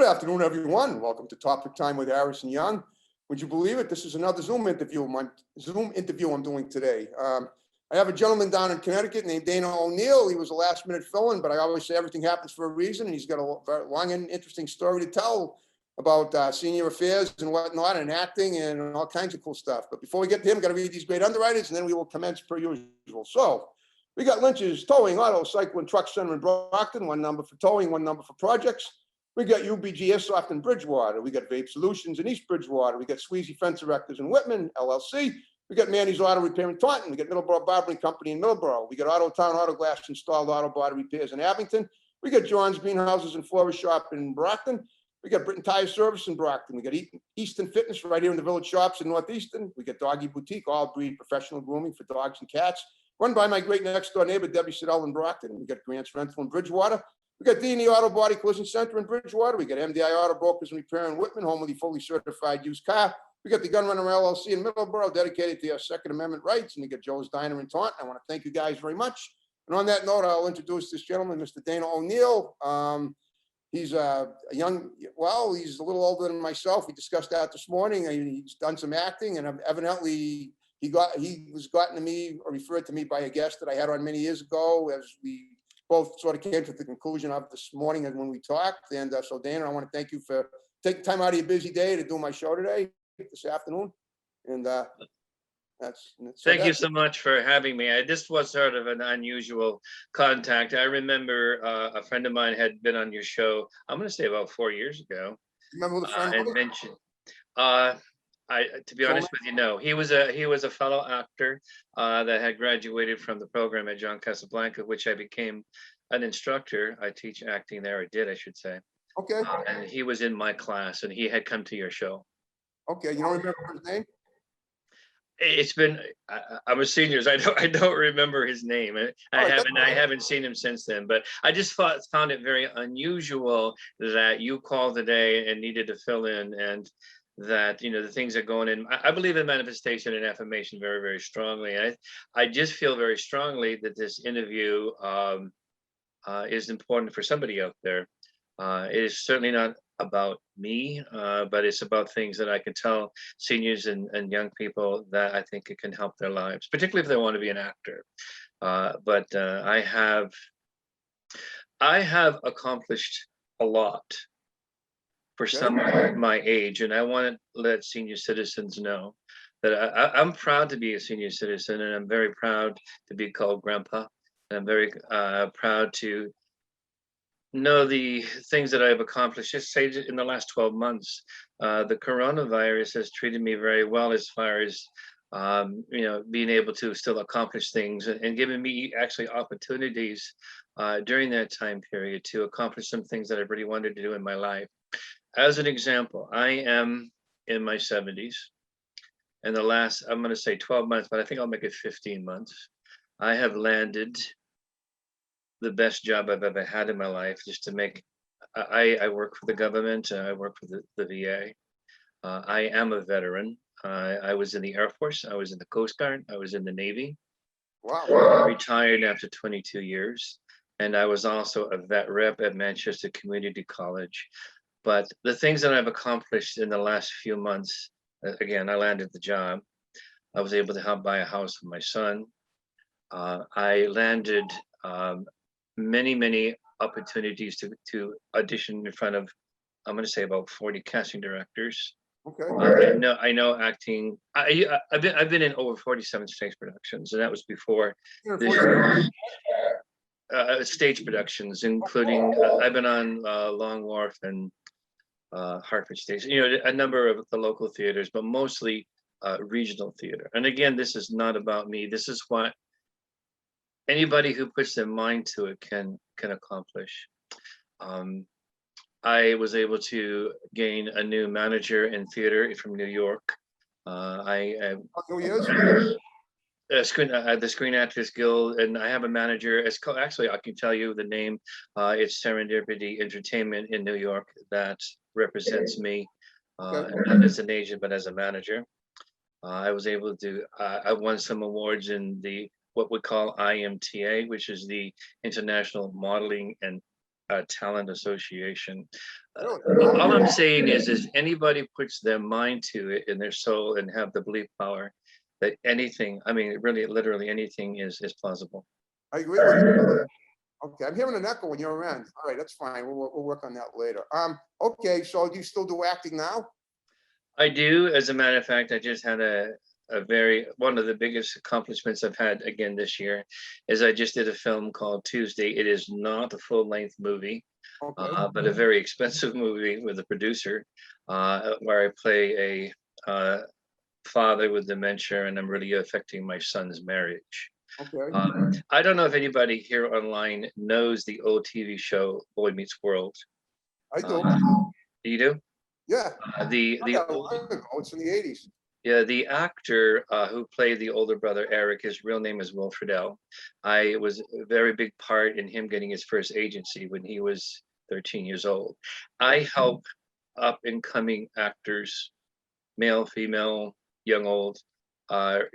Good afternoon, everyone. Welcome to Topic Time with Harrison Young. Would you believe it? This is another Zoom interview. I'm doing today. I have a gentleman down in Connecticut named ONeal. He was a last-minute fill-in, but I always say everything happens for a reason. And he's got a very long and interesting story to tell about senior affairs and whatnot, and acting and all kinds of cool stuff. But before we get to him, got to read these great underwriters, and then we will commence per usual. So we got Lynch's Towing, Auto, Cycle, and Truck Center in Brockton. One number for towing, one number for projects. We got UBG Airsoft in Bridgewater. We got Vape Solutions in East Bridgewater. We got Sweezy Fence Erectors in Whitman, LLC. We got Manny's Auto Repair in Taunton. We got Middleborough Barbering Company in Middleborough. We got Auto Town Auto Glass Installed Auto Body Repairs in Abington. We got John's Greenhouses and Florist Shop in Brockton. We got Britain Tire Service in Brockton. We got Easton Fitness right here in the Village Shops in Northeastern. We got Doggy Boutique, all breed professional grooming for dogs and cats, run by my great next door neighbor, Debbie Siddell in Brockton. We got Grant's Rental in Bridgewater. We got D&E Auto Body Collision Center in Bridgewater. We got MDI Auto Brokers and Repair in Whitman, home of the fully certified used car. We got the Gun Runner LLC in Middleborough, dedicated to your Second Amendment rights. And we got Joe's Diner in Taunton. I want to thank you guys very much. And on that note, I'll introduce this gentleman, Mr. Dana ONeal. He's he's a little older than myself. We discussed that this morning. He's done some acting, and evidently he was gotten to me or referred to me by a guest that I had on many years ago, as we both sort of came to the conclusion of this morning and when we talked. And so, Dana, I want to thank you for taking time out of your busy day to do my show today, this afternoon. And thank you so much for having me. This was sort of an unusual contact. I remember a friend of mine had been on your show, I'm going to say about 4 years ago. Remember who the friend and was? mentioned, to be honest with you, no. He was a fellow actor that had graduated from the program at John Casablanca, which I became an instructor. I teach acting there, I should say. Okay. And he was in my class, and he had come to your show. Okay, you don't remember his name? It's been I'm a senior, so I don't remember his name. I haven't seen him since then. But I just found it very unusual that you called today and needed to fill in, and that the things that go in. I believe in manifestation and affirmation very, very strongly. I just feel very strongly that this interview is important for somebody out there. It is certainly not about me, but it's about things that I can tell seniors and young people that I think it can help their lives, particularly if they want to be an actor. But I have accomplished a lot for someone my age, and I want to let senior citizens know that I'm proud to be a senior citizen, and I'm very proud to be called grandpa, and I'm very proud to know the things that I've accomplished. Just say in the last 12 months, the coronavirus has treated me very well as far as being able to still accomplish things, and giving me actually opportunities during that time period to accomplish some things that I really wanted to do in my life. As an example, I am in my 70s, and the last, I'm going to say 12 months, but I think I'll make it 15 months, I have landed the best job I've ever had in my life. Just to make, I work for the government, I work for the VA. I am a veteran. I was in the Air Force, I was in the Coast Guard, I was in the Navy. Wow. I retired after 22 years. And I was also a vet rep at Manchester Community College. But the things that I've accomplished in the last few months, again, I landed the job. I was able to help buy a house for my son. I landed many opportunities to audition in front of, I'm going to say, about 40 casting directors. Okay. I know acting. I've been in over 47 stage productions, and that was before stage productions, including I've been on Long Wharf and Hartford Station, a number of the local theaters, but mostly regional theater. And again, this is not about me. This is what anybody who puts their mind to it can accomplish. I was able to gain a new manager in theater from New York. The Screen Actors Guild, and I have a manager. It's called, actually, I can tell you the name. It's Serendipity Entertainment in New York that represents me, not as an agent, but as a manager. I was able to, I won some awards in what we call IMTA, which is the International Modeling and Talent Association. Really? All I'm saying is if anybody puts their mind to it and their soul and have the belief power that anything, I mean, really, literally anything is plausible. I agree with you. Okay, I'm hearing an echo when you're around. All right, that's fine. We'll work on that later. Okay, so do you still do acting now? I do. As a matter of fact, I just had one of the biggest accomplishments I've had again this year is I just did a film called Tuesday. It is not a full-length movie, Okay. but a very expensive movie with a producer, where I play a father with dementia, and I'm really affecting my son's marriage. Okay. I don't know if anybody here online knows the old TV show Boy Meets World. I do. Do you do? Yeah. The Yeah, old, it's in the 80s. yeah, the actor who played the older brother Eric, his real name is Will Friedle. I was a very big part in him getting his first agency when he was 13 years old. I help up and coming actors, male, female, young, old,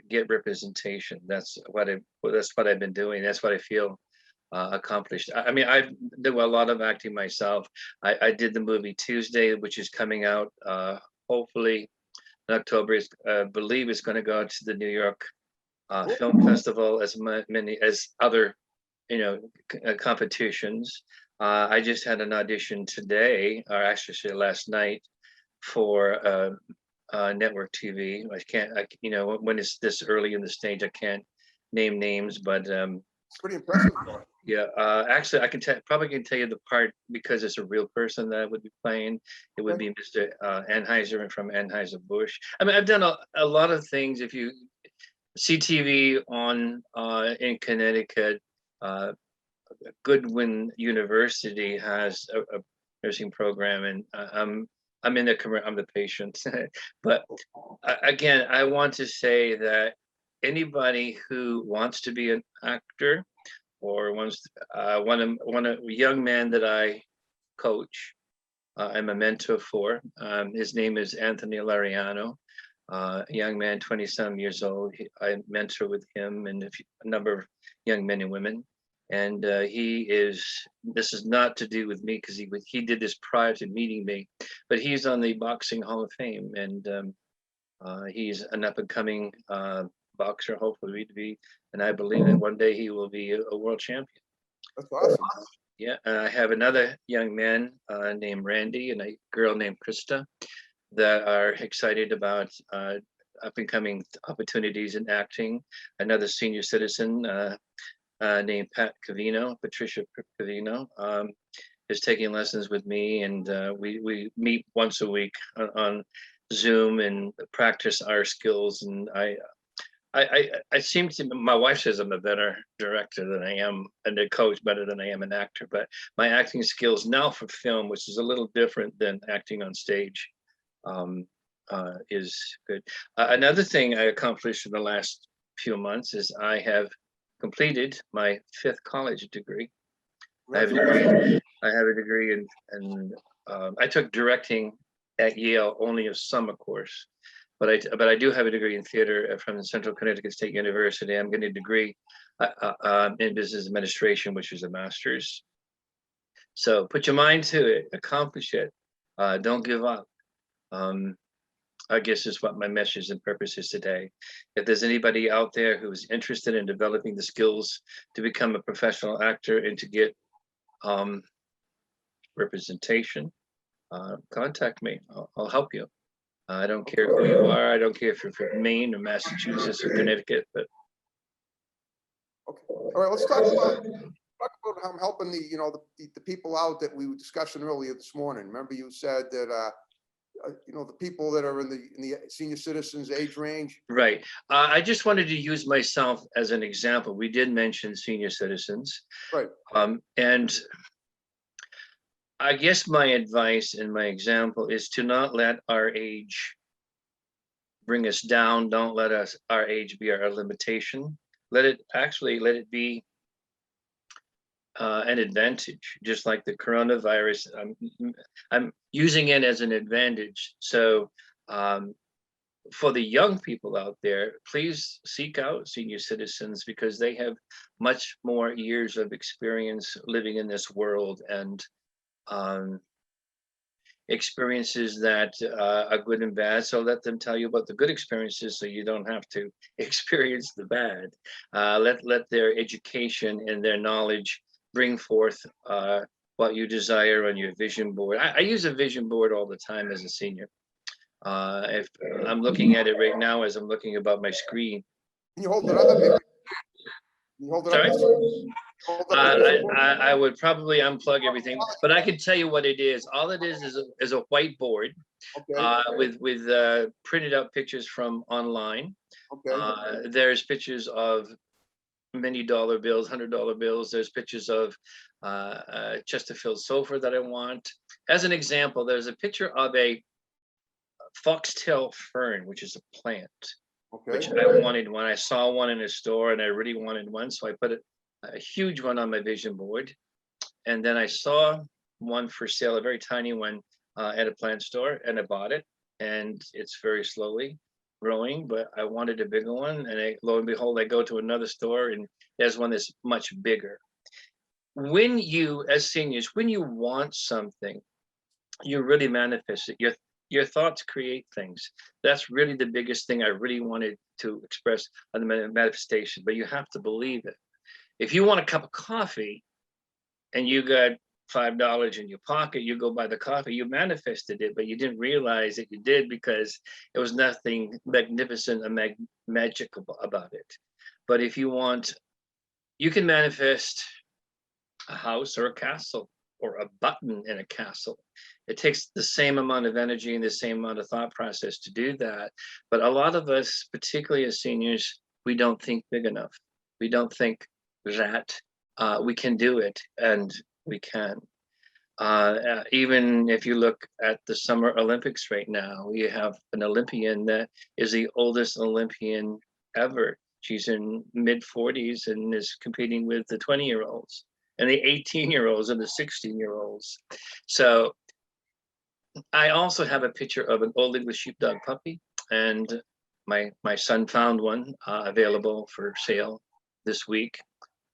get representation. That's what I've been doing. That's what I feel accomplished. I mean, I do a lot of acting myself. I did the movie Tuesday, which is coming out hopefully in October. I believe it's going to go to the New York Film Festival as many as other, competitions. I just had an audition today, or actually last night, for network TV. I can't, when it's this early in the stage, I can't name names, but It's pretty impressive. yeah, actually, probably can tell you the part because it's a real person that I would be playing. It would be Mr. Anheuser from Anheuser-Busch. I mean, I've done a lot of things. If you see TV on in Connecticut, Goodwin University has a nursing program, and I'm in the I'm the patient. But again, I want to say that anybody who wants to be an actor or one a young man that I coach, I'm a mentor for. His name is Anthony Lariano, a young man, 20-some years old. I mentor with him and a number of young men and women. And this is not to do with me because he did this prior to meeting me, but he's on the Boxing Hall of Fame, and he's an up and coming boxer, hopefully to be, and I believe that one day he will be a world champion. That's awesome. Yeah, and I have another young man named Randy and a girl named Krista that are excited about up and coming opportunities in acting. Another senior citizen named Patricia Cavino, is taking lessons with me, and we meet once a week on Zoom and practice our skills. And I seem to, my wife says I'm a better director than I am, and a coach better than I am an actor, but my acting skills now for film, which is a little different than acting on stage, is good. Another thing I accomplished in the last few months is I have completed my 5th college degree. I have a degree in I took directing at Yale, only a summer course, but I do have a degree in theater from Central Connecticut State University. I'm getting a degree in business administration, which is a master's. So put your mind to it, accomplish it, don't give up. I guess is what my message and purpose is today. If there's anybody out there who's interested in developing the skills to become a professional actor and to get representation, contact me. I'll help you. I don't care who you are. I don't care if you're from Maine or Massachusetts or Connecticut, but Okay. All right, let's talk about how I'm helping the people out that we were discussing earlier this morning. Remember you said that the people that are in the senior citizens age range. right. I just wanted to use myself as an example. We did mention senior citizens. Right. And I guess my advice and my example is to not let our age bring us down. Don't let our age be our limitation. Let it be an advantage, just like the coronavirus. I'm using it as an advantage. So for the young people out there, please seek out senior citizens because they have much more years of experience living in this world, and experiences that are good and bad. So let them tell you about the good experiences so you don't have to experience the bad. Let their education and their knowledge bring forth what you desire on your vision board. I use a vision board all the time as a senior. If I'm looking at it right now as I'm looking about my screen. Can you hold it up a bit? Can you hold it Sorry? up? Hold up the vision board? I would probably unplug everything, but I can tell you what it is. All it is a whiteboard Okay, with printed out pictures from online. okay. There's pictures of many dollar bills, $100 bills. There's pictures of Chesterfield sofa that I want. As an example, there's a picture of a foxtail fern, which is a plant, which Okay. I wanted when I saw one in a store, and I really wanted one, so I put a huge one on my vision board. And then I saw one for sale, a very tiny one, at a plant store, and I bought it. And it's very slowly growing, but I wanted a bigger one. And lo and behold, I go to another store and there's one that's much bigger. When you, as seniors, when you want something, you really manifest it. Your thoughts create things. That's really the biggest thing I really wanted to express on the manifestation, but you have to believe it. If you want a cup of coffee and you got $5 in your pocket, you go buy the coffee, you manifested it, but you didn't realize that you did because there was nothing magnificent or magical about it. But if you want, you can manifest a house or a castle or a button in a castle. It takes the same amount of energy and the same amount of thought process to do that. But a lot of us, particularly as seniors, we don't think big enough. We don't think that we can do it, and we can. Even if you look at the Summer Olympics right now, we have an Olympian that is the oldest Olympian ever. She's in mid 40s and is competing with the 20-year-olds and the 18-year-olds and the 16-year-olds. So I also have a picture of an old English sheepdog puppy, and my son found one available for sale this week.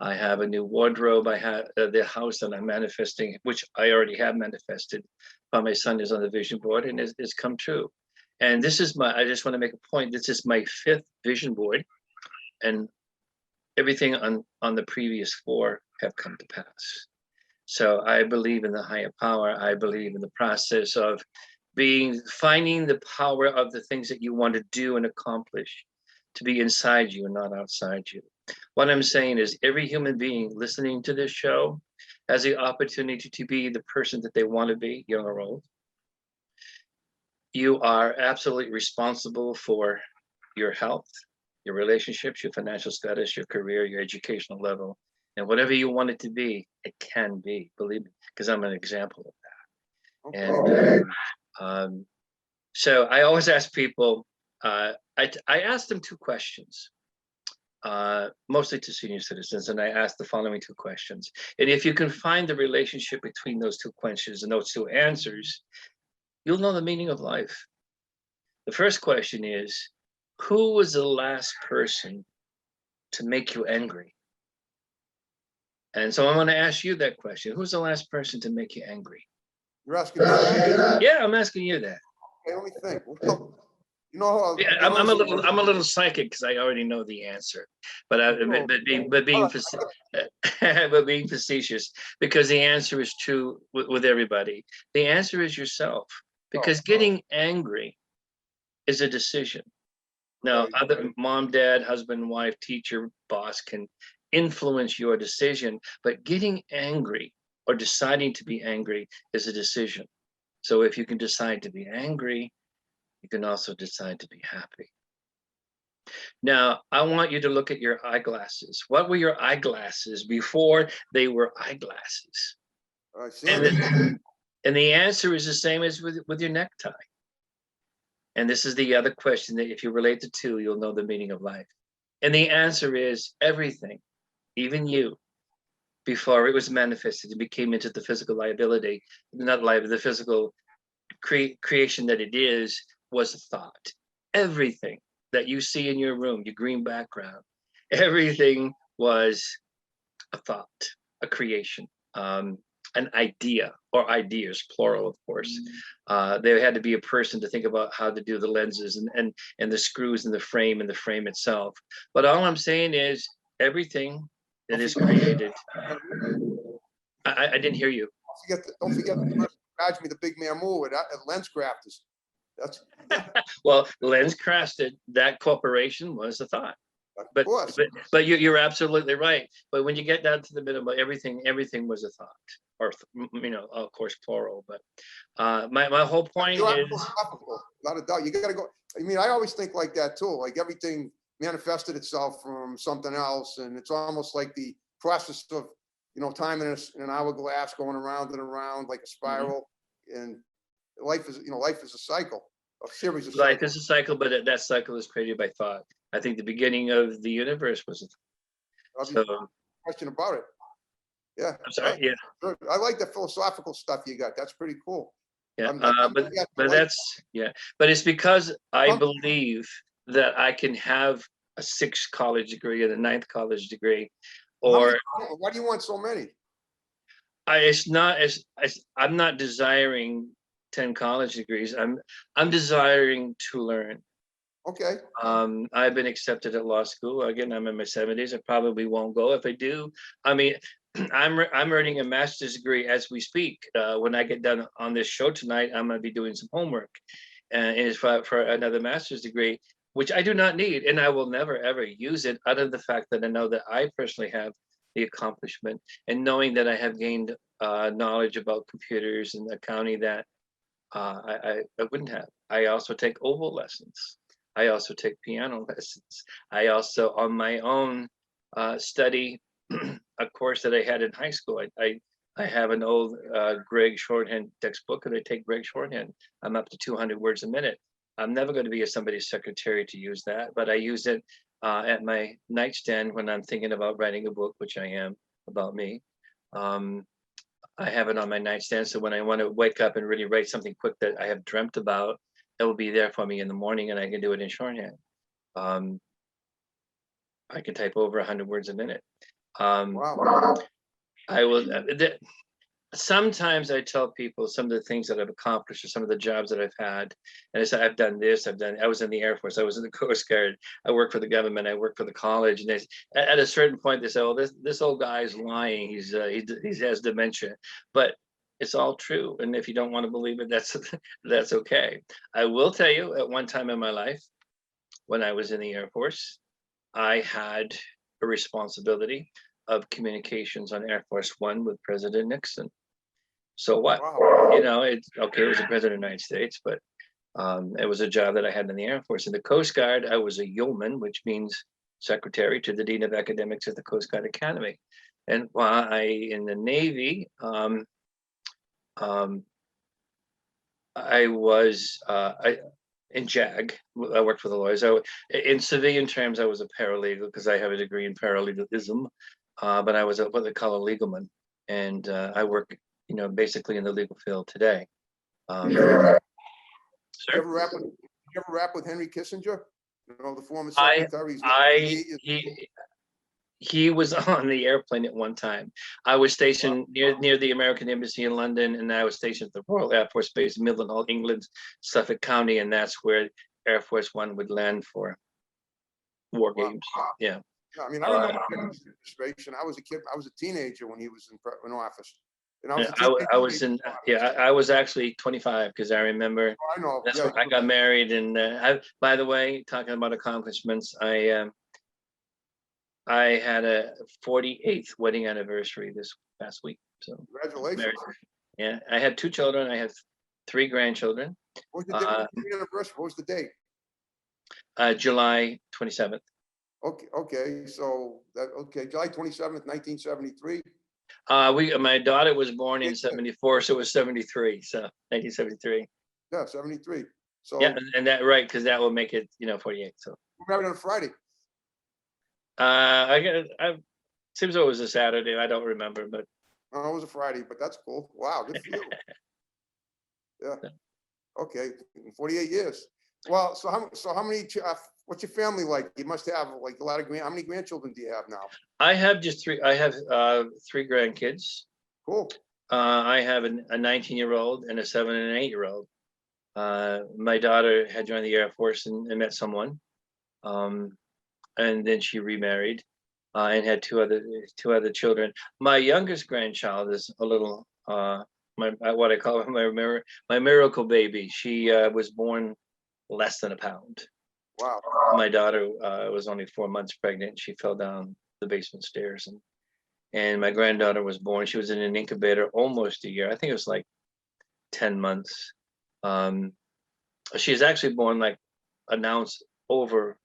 I have a new wardrobe. I have the house that I'm manifesting, which I already have manifested, but my son is on the vision board and it's come true. And this is I just want to make a point. This is my 5th vision board, and everything on the previous 4 have come to pass. So I believe in the higher power. I believe in the process of finding the power of the things that you want to do and accomplish to be inside you and not outside you. What I'm saying is every human being listening to this show has the opportunity to be the person that they want to be, young or old. You are absolutely responsible for your health, your relationships, your financial status, your career, your educational level, and whatever you want it to be, it can be, believe me, because I'm an example of that. Okay. And so I always ask people, I ask them 2 questions. Mostly to senior citizens, and I ask the following 2 questions. And if you can find the relationship between those 2 questions and those 2 answers, you'll know the meaning of life. The first question is, who was the last person to make you angry? And so I'm going to ask you that question. Who's the last person to make you angry? You're asking me that? Yeah, I'm asking you that. Okay, let me think. Well, you know, Yeah, I'm a little psychic because I already know the answer, but being facetious, because the answer is true with everybody. The answer is yourself, because getting angry is a decision. Now, other mom, dad, husband, wife, teacher, boss can influence your decision, but getting angry or deciding to be angry is a decision. So if you can decide to be angry, you can also decide to be happy. Now, I want you to look at your eyeglasses. What were your eyeglasses before they were eyeglasses? I see. And the answer is the same as with your necktie. And this is the other question that if you relate the 2, you'll know the meaning of life. And the answer is everything, even you, before it was manifested, it became into the physical liability, not liability, the physical creation that it is, was a thought. everything that you see in your room, your green background, everything was a thought, a creation, an idea, or ideas, plural, of course. There had to be a person to think about how to do the lenses and the screws in the frame itself. But all I'm saying is everything that is created. I didn't hear you. Don't forget the person who badged me the big man move at Lens Crafters. That's Well, Lens Crafted, that corporation was a thought. of But course. you're absolutely right. But when you get down to the middle, everything was a thought, or of course, plural. But my whole point You're is, philosophical, without a doubt. You got to go. I mean, I always think like that too. Like everything manifested itself from something else, and it's almost like the process of time in an hourglass going around and around like a spiral. And life is a cycle, a series of life cycles. is a cycle, but that cycle is created by thought. I think the beginning of the universe was a thought. So, Question about it. Yeah. I'm sorry. Yeah. Good. I like the philosophical stuff you got. That's pretty cool. Yeah. But it's because I believe that I can have a 6th college degree and a 9th college degree, or why do you want so many? it's not as I'm not desiring 10 college degrees. I'm desiring to learn. Okay. I've been accepted at law school. Again, I'm in my 70s. I probably won't go. If I do, I mean, I'm earning a master's degree as we speak. When I get done on this show tonight, I'm going to be doing some homework, and it's for another master's degree, which I do not need, and I will never ever use it, other than the fact that I know that I personally have the accomplishment, and knowing that I have gained knowledge about computers and accounting that I wouldn't have. I also take oboe lessons. I also take piano lessons. I also, on my own, study a course that I had in high school. I have an old Greg shorthand textbook, and I take Greg shorthand. I'm up to 200 words a minute. I'm never going to be somebody's secretary to use that, but I use it at my nightstand when I'm thinking about writing a book, which I am, about me. I have it on my nightstand, so when I want to wake up and really write something quick that I have dreamt about, it will be there for me in the morning, and I can do it in shorthand. I can type over 100 words a minute. Wow. I will. Sometimes I tell people some of the things that I've accomplished, or some of the jobs that I've had, and I say I've done this. I was in the Air Force. I was in the Coast Guard. I worked for the government. I worked for the college. And at a certain point, they say, "Oh, this old guy is lying. He has dementia," but it's all true. And if you don't want to believe it, that's okay. I will tell you, at one time in my life, when I was in the Air Force, I had a responsibility of communications on Air Force One with President Nixon. So what? Wow. It's okay. It was the president of the United States, but it was a job that I had in the Air Force. In the Coast Guard, I was a yeoman, which means secretary to the Dean of Academics at the Coast Guard Academy. And while in the Navy, I was in JAG. I worked for the lawyers. In civilian terms, I was a paralegal because I have a degree in paralegalism, but I was what they call a legalman, and I work, basically in the legal field today. You ever rap with Henry Kissinger? The former secretary. He was on the airplane at one time. I was stationed near the American Embassy in London, and I was stationed at the Royal Air Force Base, Mildenhall, England, Suffolk County, and that's where Air Force One would land for war games. Yeah. I mean, I remember the administration. I was a kid. I was a teenager when he was in office. And I was actually 25 because I remember. I know. That's when I got married, and by the way, talking about accomplishments, I had a 48th wedding anniversary this past week. So congratulations. Yeah, I had 2 children. I have 3 grandchildren. What was the anniversary? What was the date? July 27th. Okay. So July 27th, 1973. My daughter was born in 74, so it was 73. So 1973. Yeah, 73. So yeah, and that right, because that will make it 48. So we're married on a Friday. Seems it was a Saturday. I don't remember, but it was a Friday. But that's cool. Wow, good for you. Yeah. Okay, 48 years. Well, so how many, what's your family like? You must have like a lot of how many grandchildren do you have now? I have just three. I have three grandkids. Cool. I have a 19-year-old and a 7 and an 8-year-old. My daughter had joined the Air Force and met someone, and then she remarried and had two other children. My youngest grandchild is a little what I call my miracle baby. She was born less than a pound. Wow. My daughter was only 4 months pregnant. She fell down the basement stairs, and my granddaughter was born. She was in an incubator almost a year. I think it was like 10 months. She's actually born like an ounce over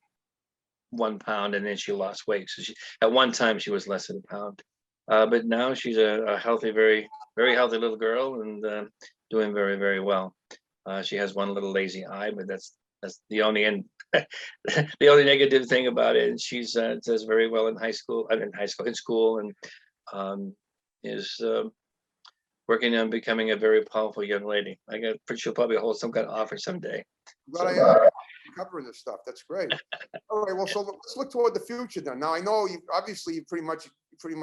1 pound, and then she lost weight. So at one time she was less than a pound, but now she's a healthy, very healthy little girl, and doing very, very well. She has one little lazy eye, but that's the only the only negative thing about it. And she's does very well in school, in school, and is working on becoming a very powerful young lady. She'll probably hold some kind of office someday. Glad I am covering this stuff. That's great. All right. Well, so let's look toward the future then. Now I know you obviously you pretty much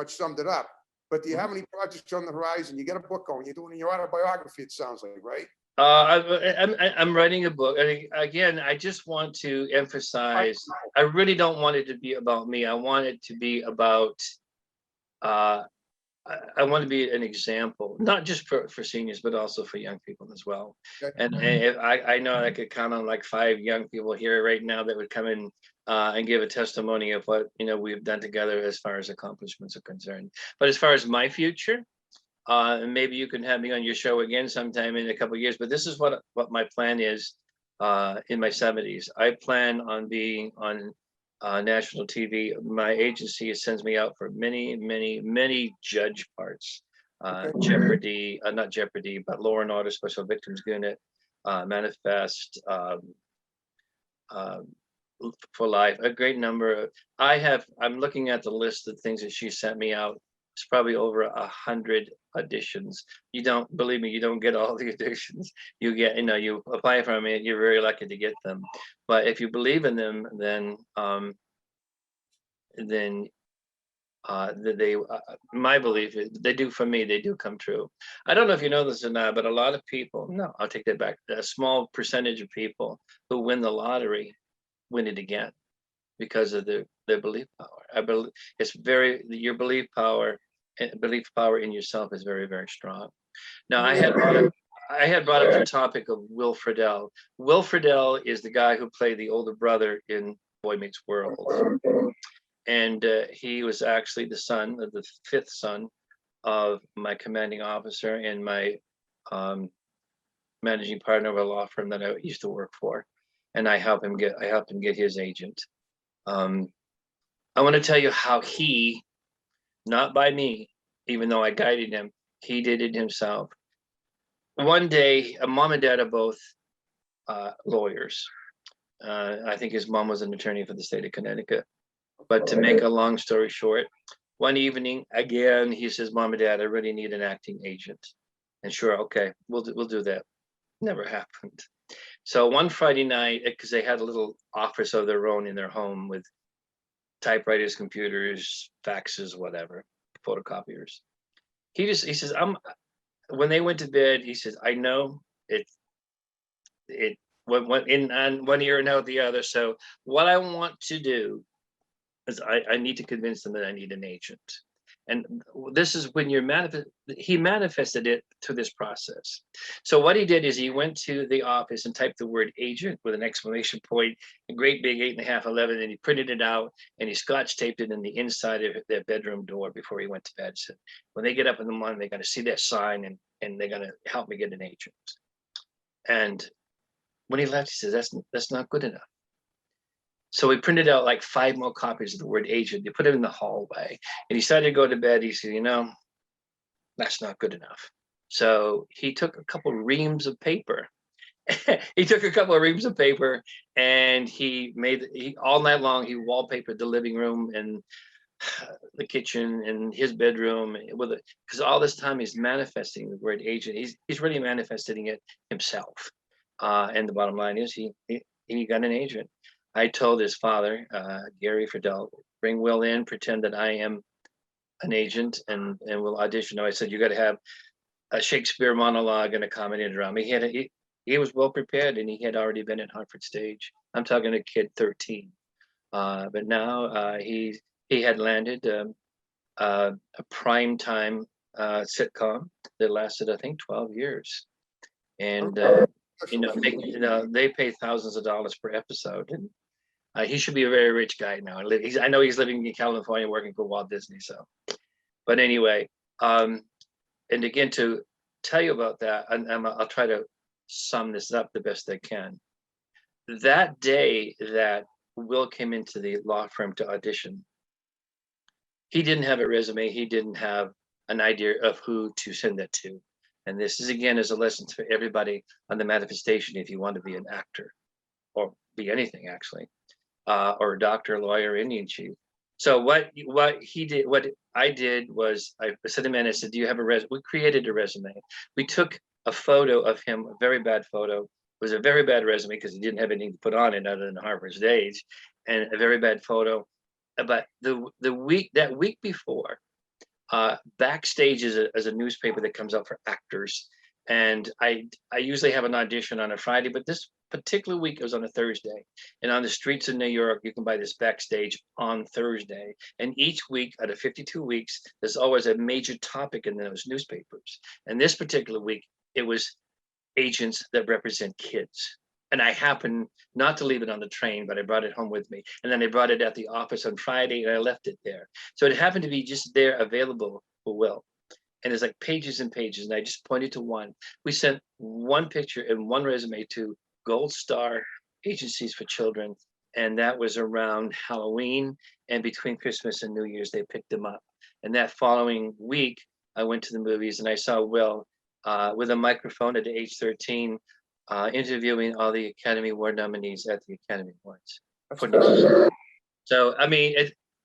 summed it up. But do you have any projects on the horizon? You got a book going. You're doing your autobiography. It sounds like, right? I'm writing a book, and again, I just want to emphasize. I really don't want it to be about me. I want it to be about. I want to be an example, not just for seniors, but also for young people as well. Okay. And if I know I could count on like 5 young people here right now that would come in and give a testimony of what we've done together as far as accomplishments are concerned. But as far as my future, and maybe you can have me on your show again sometime in a couple of years. But this is what my plan is in my 70s. I plan on being on national TV. My agency sends me out for many judge parts. Jeopardy, not Jeopardy, but Law and Order Special Victims Unit, Manifest, for Life. A great number. I'm looking at the list of things that she sent me out. It's probably over 100 auditions. You don't believe me, you don't get all the auditions. You get, you apply for them, you're very lucky to get them. But if you believe in them, then they my belief is they do for me, they do come true. I don't know if you know this or not, but a lot of people, no, I'll take that back. A small percentage of people who win the lottery win it again because of their belief power. I believe your belief power in yourself is very, very strong. Now, I had brought up the topic of Will Friedle. Will Friedle is the guy who played the older brother in Boy Meets World. And he was actually the son of the 5th son of my commanding officer and my managing partner of a law firm that I used to work for. And I helped him get his agent. I want to tell you how he, not by me, even though I guided him, he did it himself. One day, mom and dad are both lawyers. I think his mom was an attorney for the state of Connecticut. But to make a long story short, one evening, again, he says, Mom and Dad, I really need an acting agent. And sure, okay, we'll do that. Never happened. So one Friday night, because they had a little office of their own in their home with typewriters, computers, faxes, whatever, photocopiers. He says, when they went to bed, he says, I know it went in on one ear and out the other. So what I want to do is I need to convince them that I need an agent. And this is when he manifested it through this process. So what he did is he went to the office and typed the word agent with an exclamation point, a great big 8.5, 11, and he printed it out and he scotch taped it in the inside of their bedroom door before he went to bed. So when they get up in the morning, they're going to see that sign and they're going to help me get an agent. And when he left, he says, that's not good enough. So we printed out like 5 more copies of the word agent. They put it in the hallway. And he started to go to bed. He said, that's not good enough. So he took a couple of reams of paper. And he all night long, he wallpapered the living room and the kitchen and his bedroom because all this time he's manifesting the word agent. He's really manifesting it himself. And the bottom line is he got an agent. I told his father, Gary Friedel, bring Will in, pretend that I am an agent, and we'll audition. I said, you got to have a Shakespeare monologue and a comedy and drama. He was well prepared, and he had already been at Hartford Stage. I'm talking a kid 13, but now he had landed a prime time sitcom that lasted, I think, 12 years, and they pay thousands of dollars per episode, and he should be a very rich guy now. I know he's living in California working for Walt Disney. So, but anyway, and again, to tell you about that, and I'll try to sum this up the best I can. That day that Will came into the law firm to audition, he didn't have a resume. He didn't have an idea of who to send that to. And this is, again, is a lesson for everybody on the manifestation if you want to be an actor or be anything, actually, or a doctor, lawyer, Indian chief. So what I did was I sent him in and I said, do you have a resume? We created a resume. We took a photo of him, a very bad photo. It was a very bad resume because he didn't have anything to put on it other than Harvard Stage, and a very bad photo. But that week before, Backstage is a newspaper that comes out for actors, and I usually have an audition on a Friday, but this particular week it was on a Thursday. And on the streets of New York, you can buy this Backstage on Thursday. And each week out of 52 weeks, there's always a major topic in those newspapers. And this particular week, it was agents that represent kids. And I happened not to leave it on the train, but I brought it home with me. And then I brought it at the office on Friday and I left it there. So it happened to be just there available for Will. And it's like pages and pages. And I just pointed to one. We sent one picture and one resume to Gold Star Agencies for Children. And that was around Halloween, and between Christmas and New Year's, they picked them up. And that following week, I went to the movies and I saw Will with a microphone at age 13, interviewing all the Academy Award nominees at the Academy Awards. So, I mean,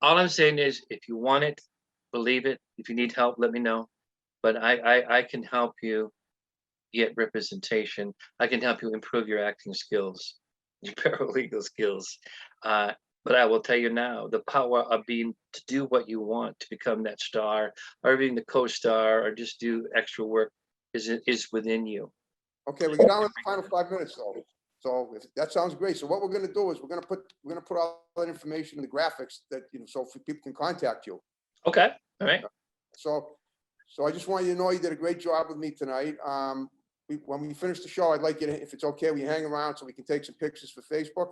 all I'm saying is, if you want it, believe it. If you need help, let me know. But I can help you get representation. I can help you improve your acting skills, your paralegal skills. But I will tell you now, the power of being to do what you want, to become that star, or being the co-star, or just do extra work is within you. Okay, we get down to the final 5 minutes though. So that sounds great. So what we're going to do is we're going to put all that information in the graphics that, so people can contact you. Okay. All right. So I just want you to know you did a great job with me tonight. When we finish the show, I'd like you to, if it's okay, we hang around so we can take some pictures for Facebook.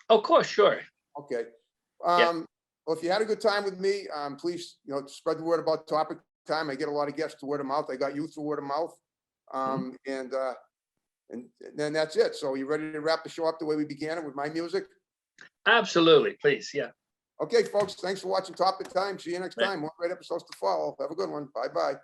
Of course, sure. Okay. Yeah. Well, if you had a good time with me, please, spread the word about Topic Time. I get a lot of guests through word of mouth. I got you through word of mouth. And then that's it. So you ready to wrap the show up the way we began it with my music? Absolutely. Please. Yeah. Okay, folks. Thanks for watching Topic Time. See you next time. More great episodes to follow. Have a good one. Bye-bye.